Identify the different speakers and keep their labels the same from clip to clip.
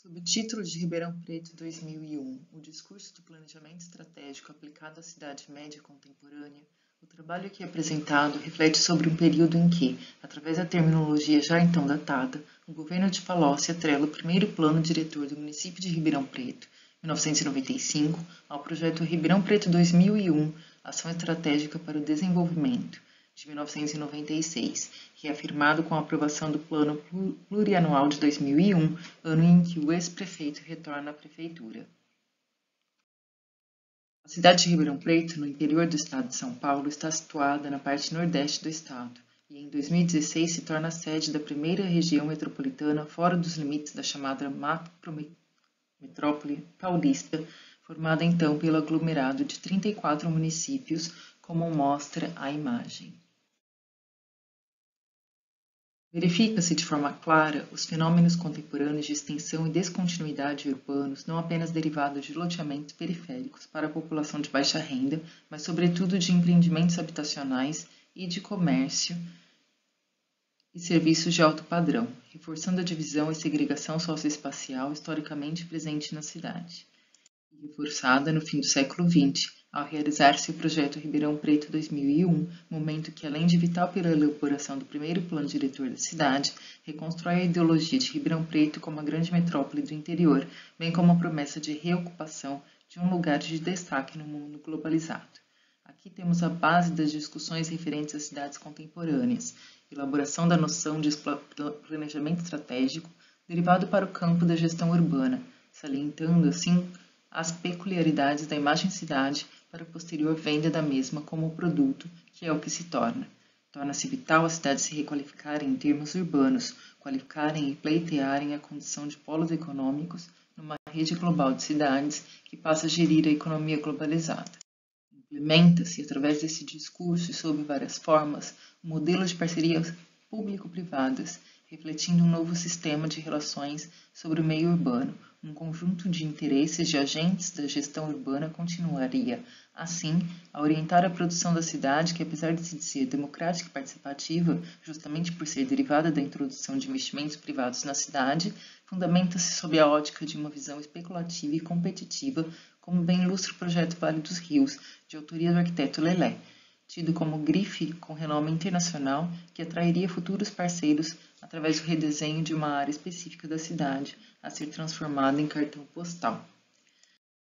Speaker 1: Subtítulo de Ribeirão Preto 2001, o discurso do planejamento estratégico aplicado à cidade média contemporânea, o trabalho aqui apresentado reflete sobre um período em que, através da terminologia já então datada, o governo de Palocci atrela o primeiro plano diretor do município de Ribeirão Preto, 1995, ao projeto Ribeirão Preto 2001, Ação Estratégica para o Desenvolvimento, de 1996, reafirmado com a aprovação do Plano Plurianual de 2001, ano em que o ex-prefeito retorna à prefeitura. A cidade de Ribeirão Preto, no interior do estado de São Paulo, está situada na parte nordeste do estado e em 2016 se torna a sede da primeira região metropolitana fora dos limites da chamada macrometrópole paulista, formada então pelo aglomerado de 34 municípios, como mostra a imagem. Verifica-se de forma clara os fenômenos contemporâneos de extensão e descontinuidade urbanos, não apenas derivados de loteamentos periféricos para a população de baixa renda, mas sobretudo de empreendimentos habitacionais e de comércio e serviços de alto padrão, reforçando a divisão e segregação socioespacial historicamente presente na cidade, e reforçada no fim do século XX, ao realizar-se o projeto Ribeirão Preto 2001, momento que, além de vital pela elaboração do primeiro plano diretor da cidade, reconstrói a ideologia de Ribeirão Preto como a grande metrópole do interior, bem como a promessa de reocupação de um lugar de destaque no mundo globalizado. Aqui temos a base das discussões referentes às cidades contemporâneas, elaboração da noção de planejamento estratégico derivado para o campo da gestão urbana, salientando, assim, as peculiaridades da imagem cidade para a posterior venda da mesma como produto, que é o que se torna. Torna-se vital a cidade se requalificarem em termos urbanos, qualificarem e pleitearem a condição de polos econômicos numa rede global de cidades que passa a gerir a economia globalizada. Implementa-se, através desse discurso e sob várias formas, um modelo de parcerias público-privadas, refletindo um novo sistema de relações sobre o meio urbano. Um conjunto de interesses de agentes da gestão urbana continuaria, assim, a orientar a produção da cidade que, apesar de ser democrática e participativa, justamente por ser derivada da introdução de investimentos privados na cidade, fundamenta-se sob a ótica de uma visão especulativa e competitiva, como bem ilustra o projeto Vale dos Rios, de autoria do arquiteto Lelé, tido como grife com renome internacional que atrairia futuros parceiros através do redesenho de uma área específica da cidade, a ser transformada em cartão postal.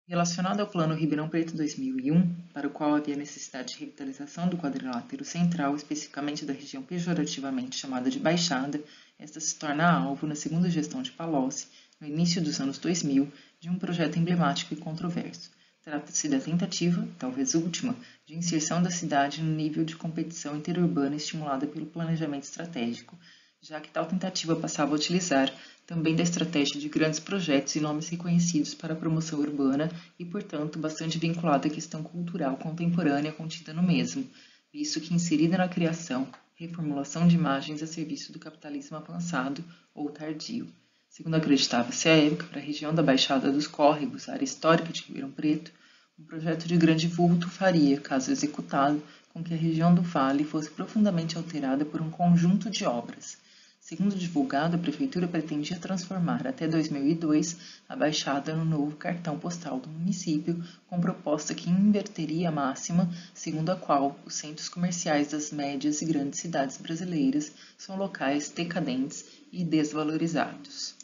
Speaker 1: Relacionado ao Plano Ribeirão Preto 2001, para o qual havia necessidade de revitalização do quadrilátero central, especificamente da região pejorativamente chamada de Baixada, esta se torna alvo, na segunda gestão de Palocci, no início dos anos 2000, de um projeto emblemático e controverso. Trata-se da tentativa, talvez última, de inserção da cidade no nível de competição interurbana estimulada pelo planejamento estratégico, já que tal tentativa passava a utilizar também da estratégia de grandes projetos e nomes reconhecidos para a promoção urbana e, portanto, bastante vinculada à questão cultural contemporânea contida no mesmo, visto que inserida na criação, reformulação de imagens a serviço do capitalismo avançado ou tardio. Segundo acreditava-se à época, para a região da Baixada dos Córregos, área histórica de Ribeirão Preto, um projeto de grande vulto faria, caso executado, com que a região do Vale fosse profundamente alterada por um conjunto de obras. Segundo divulgado, a Prefeitura pretendia transformar, até 2002, a Baixada no novo cartão postal do município, com proposta que inverteria a máxima, segundo a qual os centros comerciais das médias e grandes cidades brasileiras são locais decadentes e desvalorizados.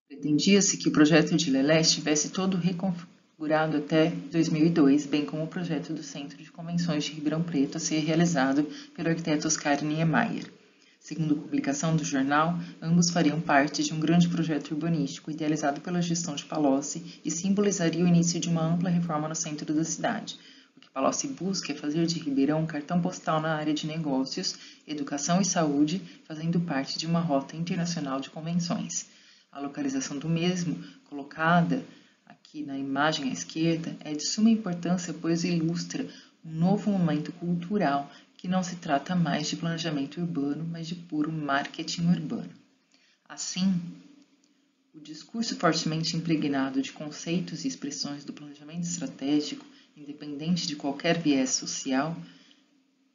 Speaker 1: Pretendia-se que o projeto de Lelé estivesse todo reconfigurado até 2002, bem como o projeto do Centro de Convenções de Ribeirão Preto a ser realizado pelo arquiteto Oscar Niemeyer. Segundo publicação do jornal, ambos fariam parte de um grande projeto urbanístico idealizado pela gestão de Palocci e simbolizaria o início de uma ampla reforma no centro da cidade. O que Palocci busca é fazer de Ribeirão um cartão postal na área de negócios, educação e saúde, fazendo parte de uma rota internacional de convenções. A localização do mesmo, colocada aqui na imagem à esquerda, é de suma importância, pois ilustra um novo momento cultural que não se trata mais de planejamento urbano, mas de puro marketing urbano. Assim, o discurso fortemente impregnado de conceitos e expressões do planejamento estratégico, independente de qualquer viés social,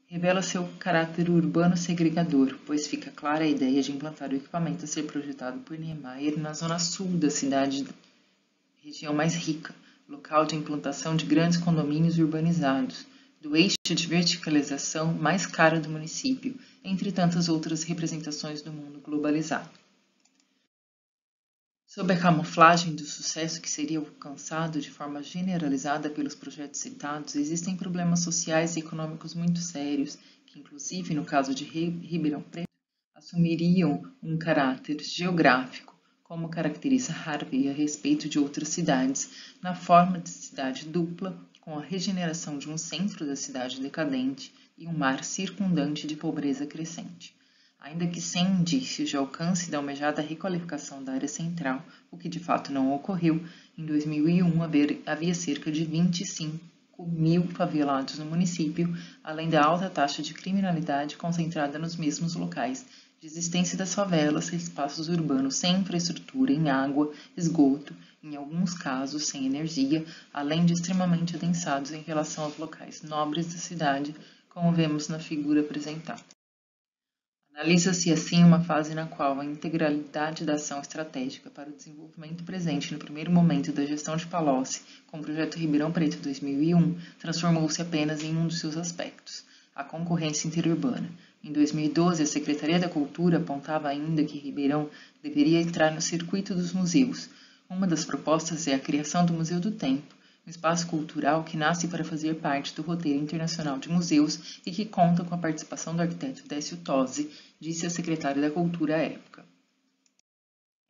Speaker 1: revela seu caráter urbano segregador, pois fica clara a ideia de implantar o equipamento a ser projetado por Niemeyer na zona sul da cidade, região mais rica, local de implantação de grandes condomínios urbanizados, do eixo de verticalização mais caro do município, entre tantas outras representações do mundo globalizado. Sob a camuflagem do sucesso que seria alcançado de forma generalizada pelos projetos citados, existem problemas sociais e econômicos muito sérios, que inclusive no caso de Ribeirão Preto, assumiriam um caráter geográfico, como caracteriza Harvey a respeito de outras cidades, na forma de cidade dupla, com a regeneração de um centro da cidade decadente e um mar circundante de pobreza crescente. Ainda que sem indícios de alcance da almejada requalificação da área central, o que de fato não ocorreu, em 2001 havia cerca de 25.000 favelados no município, além da alta taxa de criminalidade concentrada nos mesmos locais, de existência das favelas, espaços urbanos sem infraestrutura em água, esgoto, em alguns casos sem energia, além de extremamente adensados em relação aos locais nobres da cidade, como vemos na figura apresentada. Analisa-se assim uma fase na qual a integralidade da ação estratégica para o desenvolvimento presente no primeiro momento da gestão de Palocci, com o projeto Ribeirão Preto 2001, transformou-se apenas em um dos seus aspectos, a concorrência interurbana. Em 2012, a Secretaria da Cultura apontava ainda que Ribeirão deveria entrar no circuito dos museus. Uma das propostas é a criação do Museu do Tempo, um espaço cultural que nasce para fazer parte do roteiro internacional de museus e que conta com a participação do arquiteto Décio Tosi, disse a secretária da Cultura à época.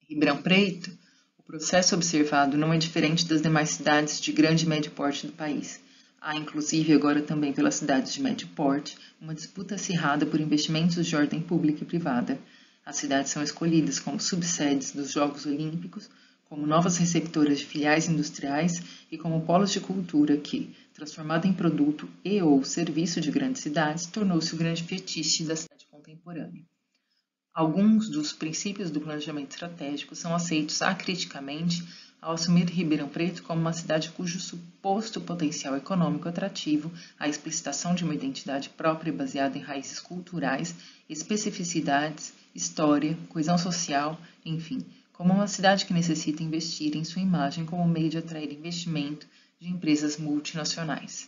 Speaker 1: Em Ribeirão Preto, o processo observado não é diferente das demais cidades de grande e médio porte do país. Há, inclusive, agora também pelas cidades de médio porte, uma disputa acirrada por investimentos de ordem pública e privada. As cidades são escolhidas como subsedes dos Jogos Olímpicos, como novas receptoras de filiais industriais e como polos de cultura que, transformado em produto e ou serviço de grandes cidades, tornou-se o grande fetiche da cidade contemporânea. Alguns dos princípios do planejamento estratégico são aceitos acriticamente ao assumir Ribeirão Preto como uma cidade cujo suposto potencial econômico atrativo, a explicitação de uma identidade própria baseada em raízes culturais, especificidades, história, coesão social, enfim, como uma cidade que necessita investir em sua imagem como meio de atrair investimento de empresas multinacionais.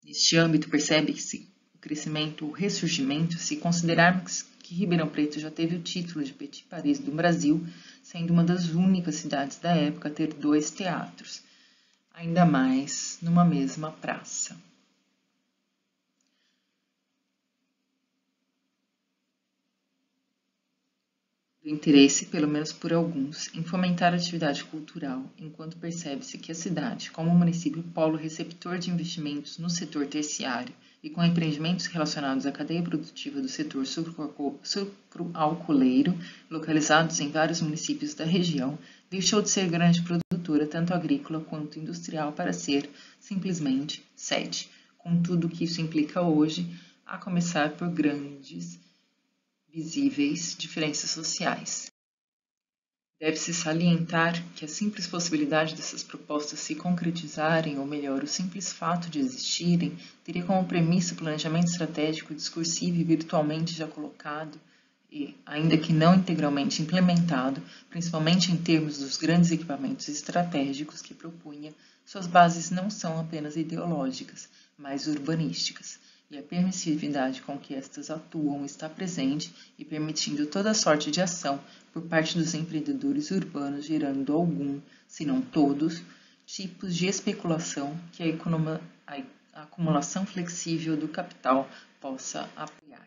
Speaker 1: Neste âmbito, percebe-se o crescimento ou ressurgimento se considerarmos que Ribeirão Preto já teve o título de Petit Paris do Brasil, sendo uma das únicas cidades da época a ter 2 teatros, ainda mais numa mesma praça. Do interesse, pelo menos por alguns, em fomentar a atividade cultural, enquanto percebe-se que a cidade, como município polo receptor de investimentos no setor terciário e com empreendimentos relacionados à cadeia produtiva do setor sucroalcooleiro, localizados em vários municípios da região, deixou de ser grande produtora tanto agrícola quanto industrial para ser, simplesmente, sede, com tudo o que isso implica hoje, a começar por grandes visíveis diferenças sociais. Deve-se salientar que a simples possibilidade dessas propostas se concretizarem, ou melhor, o simples fato de existirem, teria como premissa o planejamento estratégico discursivo e virtualmente já colocado e, ainda que não integralmente implementado, principalmente em termos dos grandes equipamentos estratégicos que propunha, suas bases não são apenas ideológicas, mas urbanísticas. E a permissividade com que estas atuam está presente e permitindo toda sorte de ação por parte dos empreendedores urbanos, gerando algum, se não todos, tipos de especulação que a acumulação flexível do capital possa apoiar.